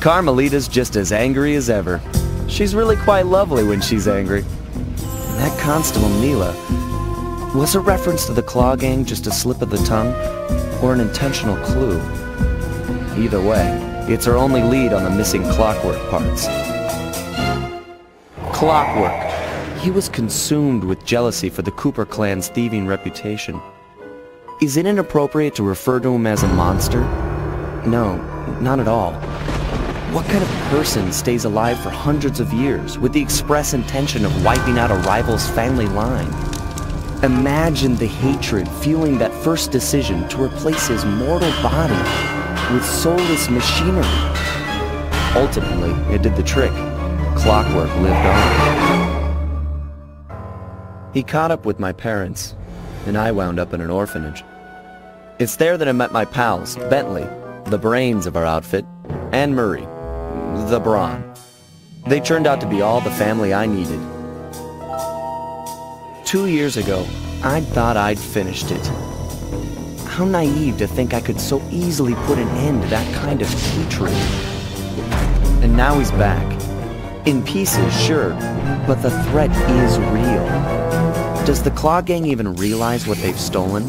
Carmelita's just as angry as ever. She's really quite lovely when she's angry. That Constable Neyla, was a reference to the Klaww Gang just a slip of the tongue, or an intentional clue? Either way, it's our only lead on the missing Clockwerk parts. Clockwerk. He was consumed with jealousy for the Cooper clan's thieving reputation. Is it inappropriate to refer to him as a monster? No, not at all. What kind of person stays alive for hundreds of years with the express intention of wiping out a rival's family line? Imagine the hatred fueling that first decision to replace his mortal body with soulless machinery. Ultimately, it did the trick. Clockwerk lived on. He caught up with my parents, and I wound up in an orphanage. It's there that I met my pals, Bentley, the brains of our outfit, and Murray, the brawn. They turned out to be all the family I needed. 2 years ago, I thought I'd finished it. How naive to think I could so easily put an end to that kind of hatred. And now he's back. In pieces, sure, but the threat is real. Does the Klaww Gang even realize what they've stolen?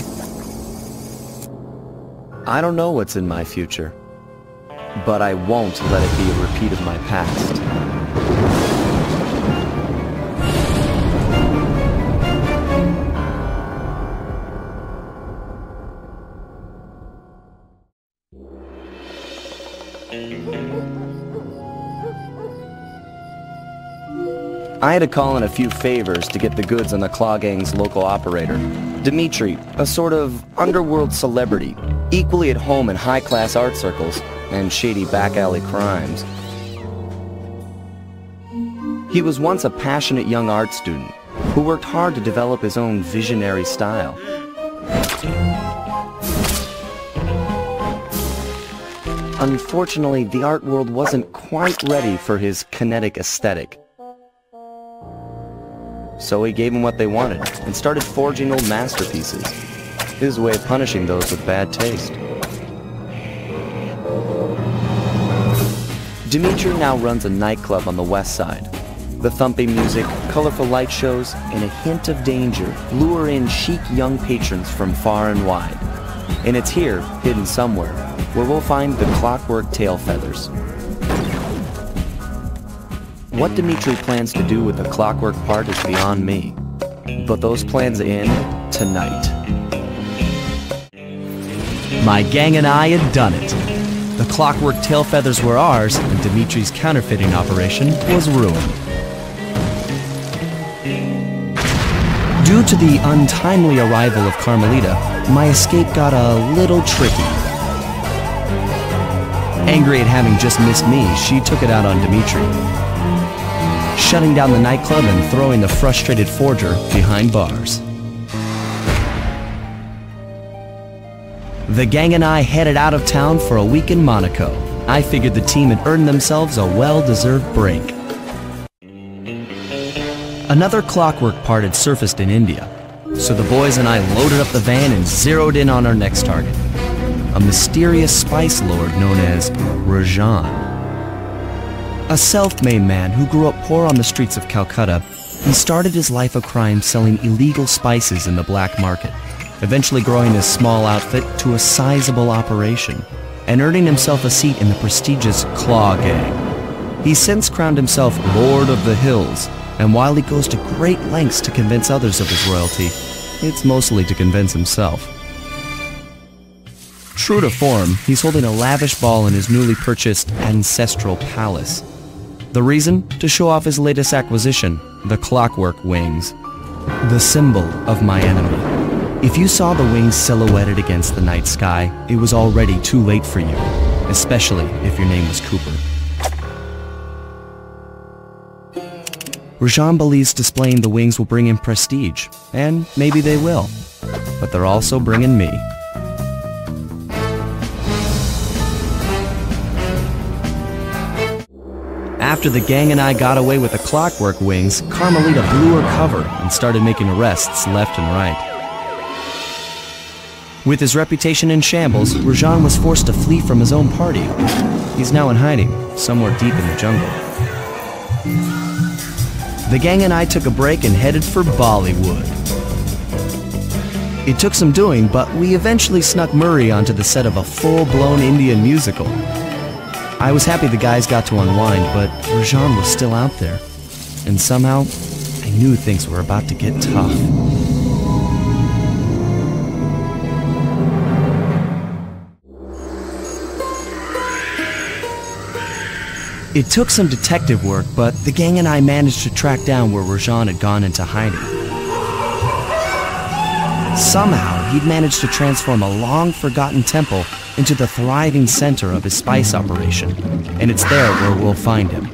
I don't know what's in my future, but I won't let it be a repeat of my past. I had to call in a few favors to get the goods on the Klaww Gang's local operator, Dimitri, a sort of underworld celebrity, equally at home in high-class art circles and shady back-alley crimes. He was once a passionate young art student who worked hard to develop his own visionary style. Unfortunately, the art world wasn't quite ready for his kinetic aesthetic. So he gave them what they wanted and started forging old masterpieces. His way of punishing those with bad taste. Dimitri now runs a nightclub on the west side. The thumping music, colorful light shows, and a hint of danger lure in chic young patrons from far and wide. And it's here, hidden somewhere, where we'll find the Clockwerk tail feathers. What Dimitri plans to do with the Clockwerk part is beyond me. But those plans end tonight. My gang and I had done it. The Clockwerk tail feathers were ours, and Dimitri's counterfeiting operation was ruined. Due to the untimely arrival of Carmelita, my escape got a little tricky. Angry at having just missed me, she took it out on Dimitri, shutting down the nightclub and throwing the frustrated forger behind bars. The gang and I headed out of town for a week in Monaco. I figured the team had earned themselves a well-deserved break. Another Clockwerk part had surfaced in India, so the boys and I loaded up the van and zeroed in on our next target, a mysterious spice lord known as Rajan. A self-made man who grew up poor on the streets of Calcutta, he started his life of crime selling illegal spices in the black market, eventually growing his small outfit to a sizable operation, and earning himself a seat in the prestigious Klaww Gang. He's since crowned himself Lord of the Hills, and while he goes to great lengths to convince others of his royalty, it's mostly to convince himself. True to form, he's holding a lavish ball in his newly purchased ancestral palace. The reason? To show off his latest acquisition, the Clockwerk wings. The symbol of my enemy. If you saw the wings silhouetted against the night sky, it was already too late for you, especially if your name was Cooper. Rajan believes displaying the wings will bring him prestige, and maybe they will, but they're also bringing me. After the gang and I got away with the Clockwerk wings, Carmelita blew her cover and started making arrests left and right. With his reputation in shambles, Rajan was forced to flee from his own party. He's now in hiding, somewhere deep in the jungle. The gang and I took a break and headed for Bollywood. It took some doing, but we eventually snuck Murray onto the set of a full-blown Indian musical. I was happy the guys got to unwind, but Rajan was still out there. And somehow, I knew things were about to get tough. It took some detective work, but the gang and I managed to track down where Rajan had gone into hiding. Somehow, he'd managed to transform a long-forgotten temple into the thriving center of his spice operation, and it's there where we'll find him.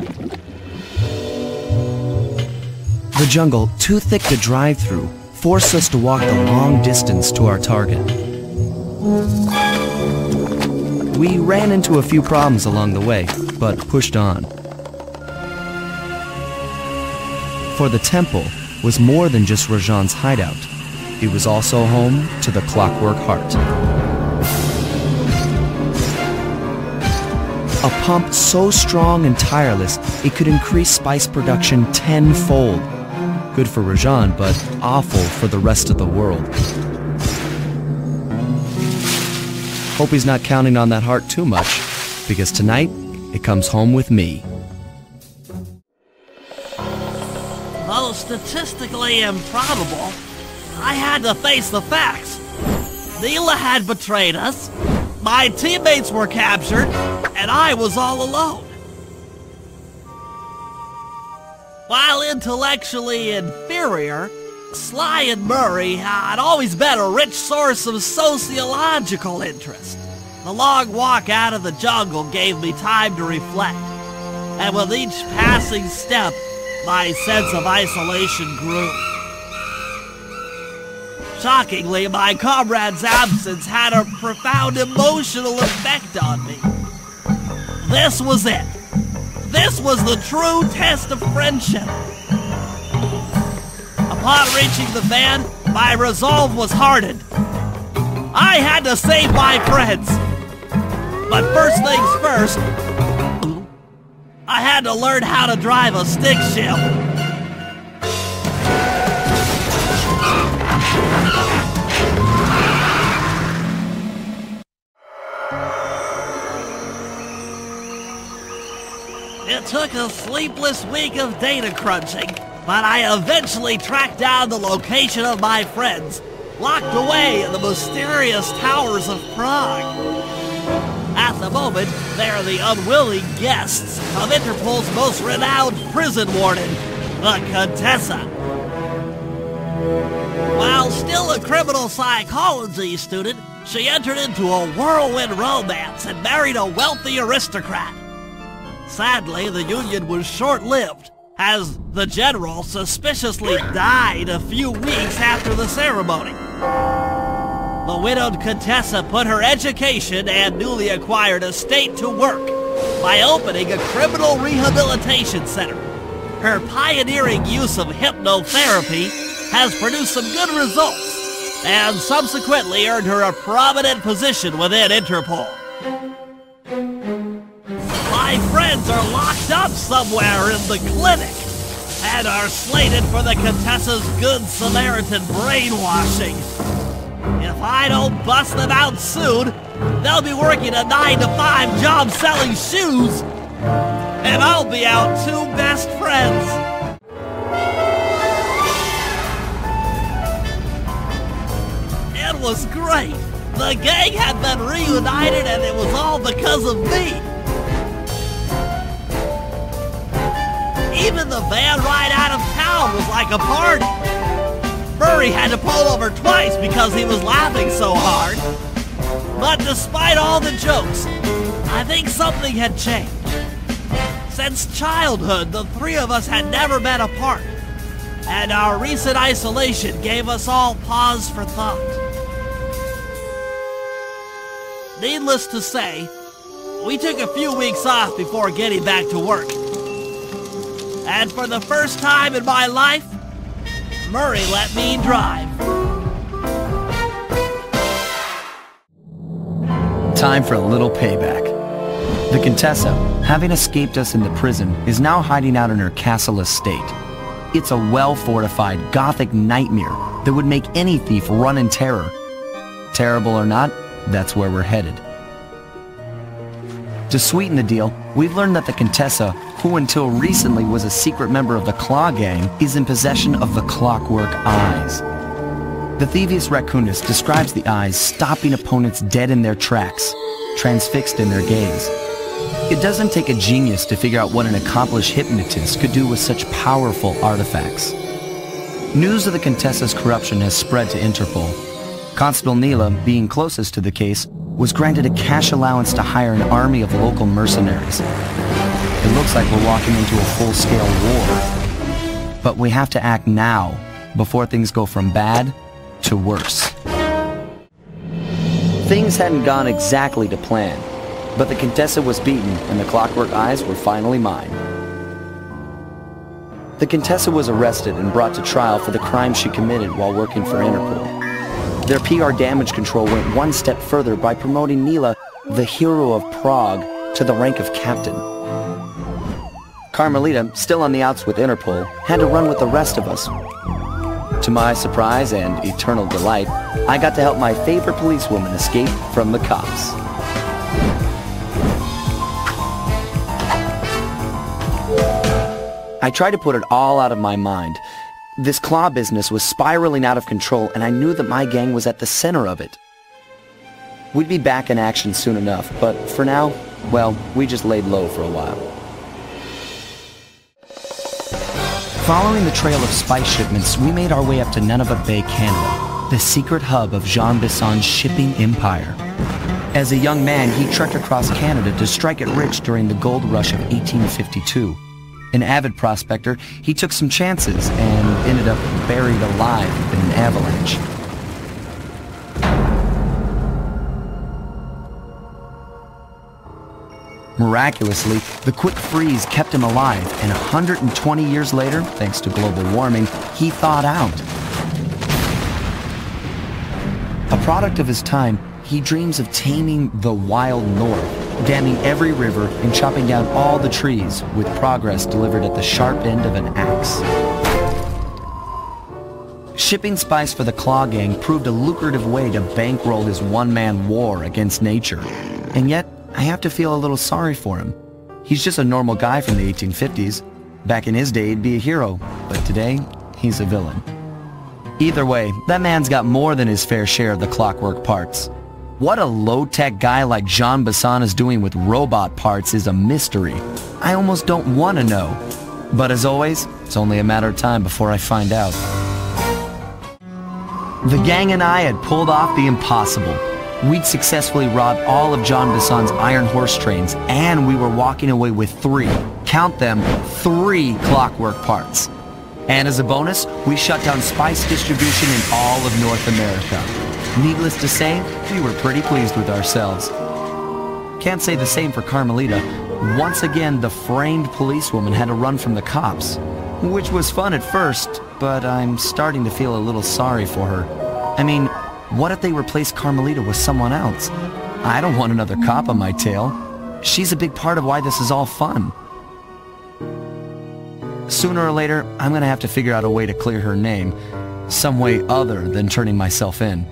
The jungle, too thick to drive through, forced us to walk the long distance to our target. We ran into a few problems along the way, but pushed on. For the temple was more than just Rajan's hideout. It was also home to the Clockwerk Heart. A pump so strong and tireless, it could increase spice production tenfold. Good for Rajan, but awful for the rest of the world. Hope he's not counting on that heart too much, because tonight, it comes home with me. Though statistically improbable, I had to face the facts. Neyla had betrayed us, my teammates were captured, and I was all alone. While intellectually inferior, Sly and Murray had always been a rich source of sociological interest. The long walk out of the jungle gave me time to reflect, and with each passing step, my sense of isolation grew. Shockingly, my comrade's absence had a profound emotional effect on me. This was it. This was the true test of friendship. Upon reaching the van, my resolve was hardened. I had to save my friends. But first things first, I had to learn how to drive a stick shift. It took a sleepless week of data crunching, but I eventually tracked down the location of my friends, locked away in the mysterious towers of Prague. At the moment, they are the unwilling guests of Interpol's most renowned prison warden, the Contessa. While still a criminal psychology student, she entered into a whirlwind romance and married a wealthy aristocrat. Sadly, the union was short-lived, as the general suspiciously died a few weeks after the ceremony. The widowed Contessa put her education and newly acquired estate to work by opening a criminal rehabilitation center. Her pioneering use of hypnotherapy has produced some good results, and subsequently earned her a prominent position within Interpol. My friends are locked up somewhere in the clinic, and are slated for the Contessa's Good Samaritan brainwashing. If I don't bust them out soon, they'll be working a 9-to-5 job selling shoes, and I'll be out two best friends. It was great. The gang had been reunited, and it was all because of me. Even the van ride out of town was like a party. Murray had to pull over twice because he was laughing so hard. But despite all the jokes, I think something had changed. Since childhood, the three of us had never been apart, and our recent isolation gave us all pause for thought. Needless to say, we took a few weeks off before getting back to work. And for the first time in my life, Murray let me drive. Time for a little payback. The Contessa, having escaped us in the prison, is now hiding out in her castle estate. It's a well-fortified Gothic nightmare that would make any thief run in terror. Terrible or not, that's where we're headed. To sweeten the deal, we've learned that the Contessa, who until recently was a secret member of the Klaww Gang, is in possession of the Clockwerk eyes. The Thieves raccoonist describes the eyes stopping opponents dead in their tracks, transfixed in their gaze. It doesn't take a genius to figure out what an accomplished hypnotist could do with such powerful artifacts. News of the Contessa's corruption has spread to Interpol. Constable Neyla, being closest to the case, was granted a cash allowance to hire an army of local mercenaries. It looks like we're walking into a full-scale war. But we have to act now, before things go from bad to worse. Things hadn't gone exactly to plan, but the Contessa was beaten and the Clockwerk eyes were finally mine. The Contessa was arrested and brought to trial for the crime she committed while working for Interpol. Their PR damage control went one step further by promoting Neyla, the hero of Prague, to the rank of captain. Carmelita, still on the outs with Interpol, had to run with the rest of us. To my surprise and eternal delight, I got to help my favorite policewoman escape from the cops. I tried to put it all out of my mind. This Klaww business was spiraling out of control, and I knew that my gang was at the center of it. We'd be back in action soon enough, but for now, well, we just laid low for a while. Following the trail of spice shipments, we made our way up to Nunavut Bay, Canada, the secret hub of Jean Bisson's shipping empire. As a young man, he trekked across Canada to strike it rich during the gold rush of 1852. An avid prospector, he took some chances and ended up buried alive in an avalanche. Miraculously, the quick freeze kept him alive, and 120 years later, thanks to global warming, he thawed out. A product of his time, he dreams of taming the wild north, damming every river and chopping down all the trees, with progress delivered at the sharp end of an axe. Shipping spice for the Klaww Gang proved a lucrative way to bankroll his one-man war against nature. And yet, I have to feel a little sorry for him. He's just a normal guy from the 1850s. Back in his day, he'd be a hero, but today, he's a villain. Either way, that man's got more than his fair share of the Clockwerk parts. What a low-tech guy like Jean Bisson is doing with robot parts is a mystery. I almost don't want to know. But as always, it's only a matter of time before I find out. The gang and I had pulled off the impossible. We'd successfully robbed all of Jean Bisson's iron horse trains, and we were walking away with 3, count them, 3 Clockwerk parts. And as a bonus, we shut down spice distribution in all of North America. Needless to say, we were pretty pleased with ourselves. Can't say the same for Carmelita. Once again, the framed policewoman had to run from the cops, which was fun at first, but I'm starting to feel a little sorry for her. I mean, what if they replaced Carmelita with someone else? I don't want another cop on my tail. She's a big part of why this is all fun. Sooner or later, I'm gonna have to figure out a way to clear her name, some way other than turning myself in.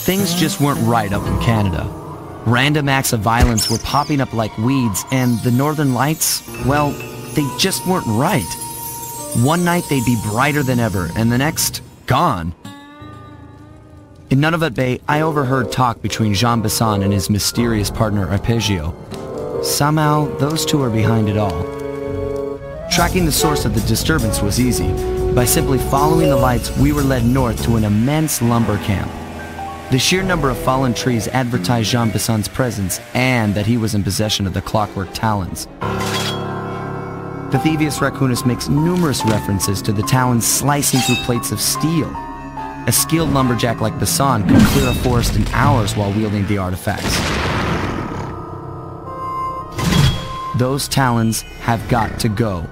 Things just weren't right up in Canada. Random acts of violence were popping up like weeds, and the Northern Lights, well, they just weren't right. One night they'd be brighter than ever, and the next, gone. In Nunavut Bay, I overheard talk between Jean Bisson and his mysterious partner Arpeggio. Somehow, those two are behind it all. Tracking the source of the disturbance was easy. By simply following the lights, we were led north to an immense lumber camp. The sheer number of fallen trees advertised Jean Bisson's presence and that he was in possession of the Clockwerk talons. The Thieves raccoonist makes numerous references to the talons slicing through plates of steel. A skilled lumberjack like Bisson could clear a forest in hours while wielding the artifacts. Those talons have got to go,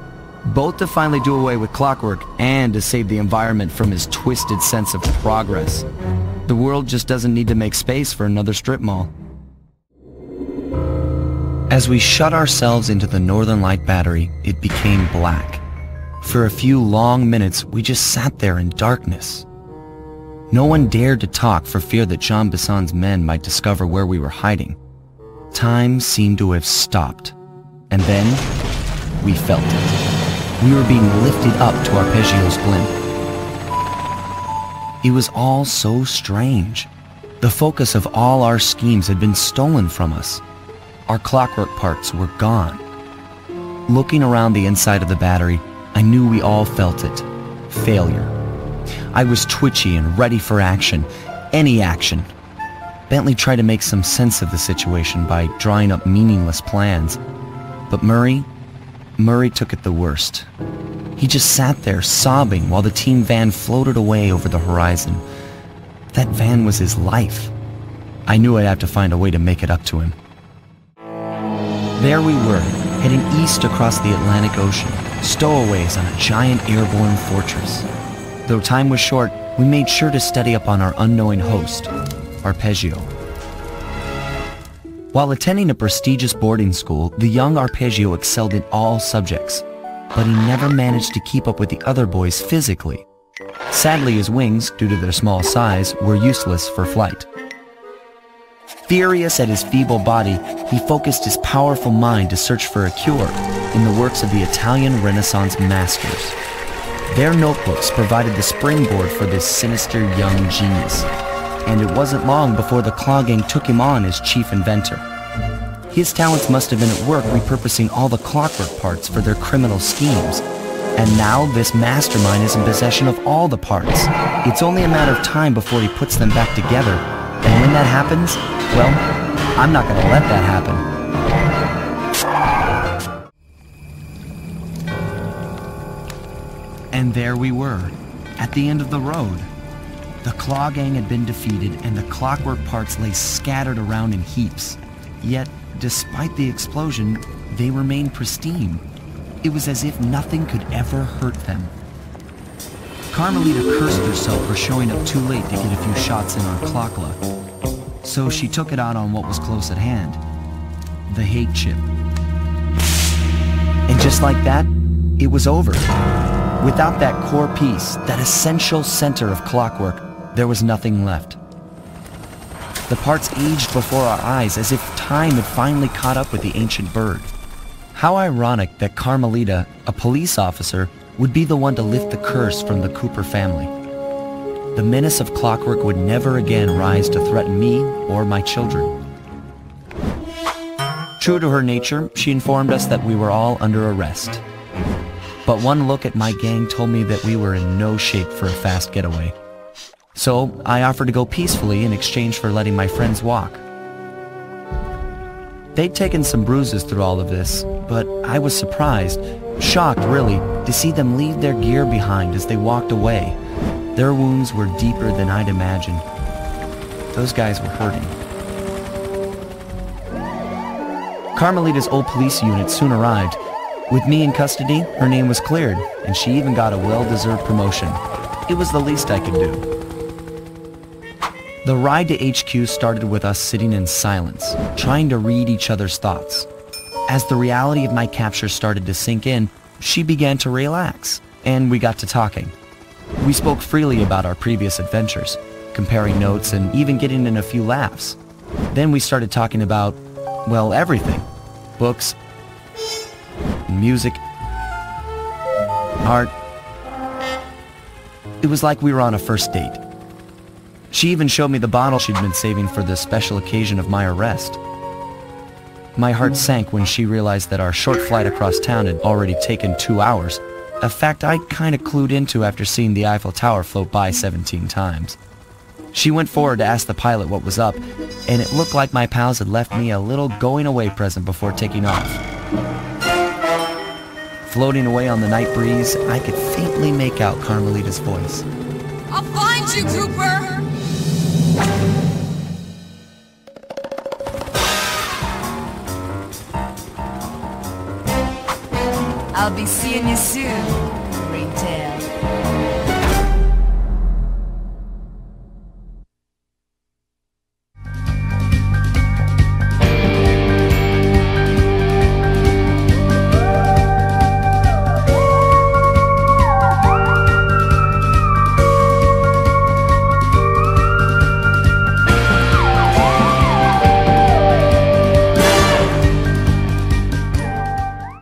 both to finally do away with Clockwerk and to save the environment from his twisted sense of progress. The world just doesn't need to make space for another strip mall. As we shut ourselves into the Northern Light battery, it became black. For a few long minutes, we just sat there in darkness. No one dared to talk for fear that Jean Bisson's men might discover where we were hiding. Time seemed to have stopped. And then, we felt it. We were being lifted up to Arpeggio's blimp. It was all so strange. The focus of all our schemes had been stolen from us. Our clockwork parts were gone. Looking around the inside of the battery, I knew we all felt it. Failure. I was twitchy and ready for action. Any action. Bentley tried to make some sense of the situation by drawing up meaningless plans. But Murray took it the worst. He just sat there sobbing while the team van floated away over the horizon. That van was his life. I knew I'd have to find a way to make it up to him. There we were, heading east across the Atlantic Ocean, stowaways on a giant airborne fortress. Though time was short, we made sure to study up on our unknowing host, Arpeggio. While attending a prestigious boarding school, the young Arpeggio excelled in all subjects, but he never managed to keep up with the other boys physically. Sadly, his wings, due to their small size, were useless for flight. Furious at his feeble body, he focused his powerful mind to search for a cure in the works of the Italian Renaissance masters. Their notebooks provided the springboard for this sinister young genius, and it wasn't long before the Klaww Gang took him on as chief inventor. His talents must have been at work repurposing all the clockwork parts for their criminal schemes. And now this mastermind is in possession of all the parts. It's only a matter of time before he puts them back together. And when that happens, well, I'm not going to let that happen. And there we were, at the end of the road. The Klaww Gang had been defeated and the clockwork parts lay scattered around in heaps. Yet, despite the explosion, they remained pristine. It was as if nothing could ever hurt them. Carmelita cursed herself for showing up too late to get a few shots in on Clockla. So she took it out on what was close at hand, the hate chip. And just like that, it was over. Without that core piece, that essential center of clockwork, there was nothing left. The parts aged before our eyes as if time had finally caught up with the ancient bird. How ironic that Carmelita, a police officer, would be the one to lift the curse from the Cooper family. The menace of clockwork would never again rise to threaten me or my children. True to her nature, she informed us that we were all under arrest. But one look at my gang told me that we were in no shape for a fast getaway. So I offered to go peacefully in exchange for letting my friends walk. They'd taken some bruises through all of this, but I was surprised, shocked really, to see them leave their gear behind as they walked away. Their wounds were deeper than I'd imagined. Those guys were hurting. Carmelita's old police unit soon arrived. With me in custody, her name was cleared, and she even got a well-deserved promotion. It was the least I could do. The ride to HQ started with us sitting in silence, trying to read each other's thoughts. As the reality of my capture started to sink in, she began to relax, and we got to talking. We spoke freely about our previous adventures, comparing notes and even getting in a few laughs. Then we started talking about, well, everything. Books, music, art. It was like we were on a first date. She even showed me the bottle she'd been saving for the special occasion of my arrest. My heart sank when she realized that our short flight across town had already taken 2 hours, a fact I kinda clued into after seeing the Eiffel Tower float by 17 times. She went forward to ask the pilot what was up, and it looked like my pals had left me a little going-away present before taking off. Floating away on the night breeze, I could faintly make out Carmelita's voice. I'll find you, Cooper! I'll be seeing you soon.